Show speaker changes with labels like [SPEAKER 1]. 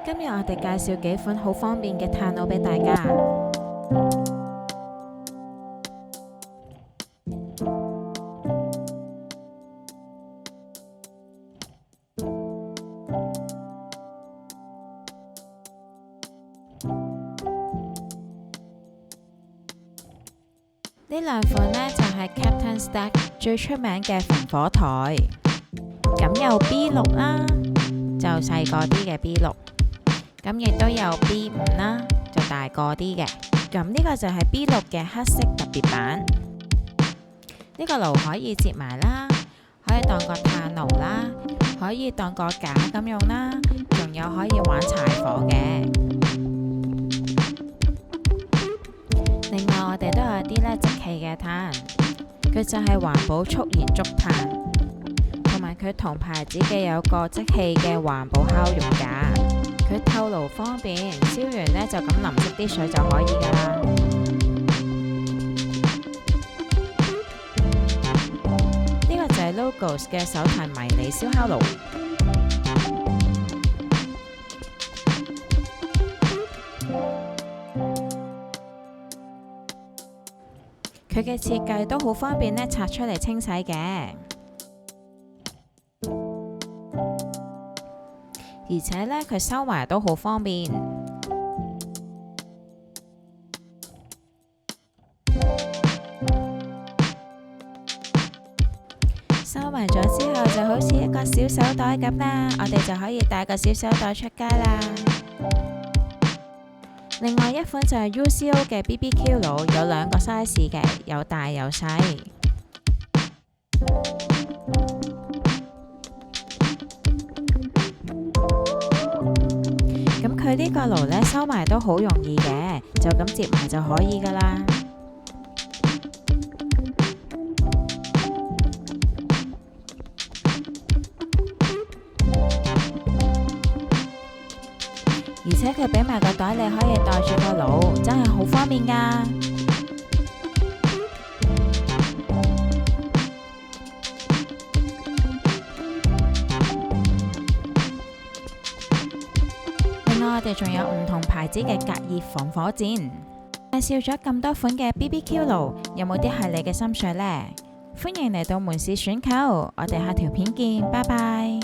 [SPEAKER 1] 今日我哋介紹幾款好方便嘅炭爐俾大家。呢兩款呢，就係 Captain Stack 最出名嘅焚火台，咁有 B6 啦，就細個啲嘅 B6，咁亦都有 B5 啦，就大個啲嘅。咁呢個就係 B6 嘅黑色特別版。呢個爐可以摺埋啦，可以當個炭爐啦，可以當個架咁用啦，仲有可以玩柴火嘅。另外我哋都有啲咧即棄嘅炭，佢就係環保速燃竹炭，同埋佢同牌子嘅有個即棄嘅環保烤肉架，佢透爐方便，燒完呢就咁淋熄啲水就可以噶啦。呢個就係 Logos 嘅手提迷你燒烤爐。佢嘅設計都好方便呢，拆出嚟清洗嘅，而且呢，佢收埋都好方便。收埋咗之後就好似一個小手袋咁啦，我哋就可以帶個小手袋出街啦。另外一款就係 UCO 嘅 BBQ 爐，有兩個 size 嘅，有大有細。咁佢呢個爐呢，收埋都好容易嘅，就咁摺埋就可以噶啦。而且佢俾埋個袋，你可以袋住個爐，真係好方便噶。另外我哋仲有唔同牌子嘅隔熱防火墊。介紹咗咁多款嘅 BBQ 爐，有冇啲係你嘅心水呢？歡迎嚟到門市選購，我哋下條片見，拜拜。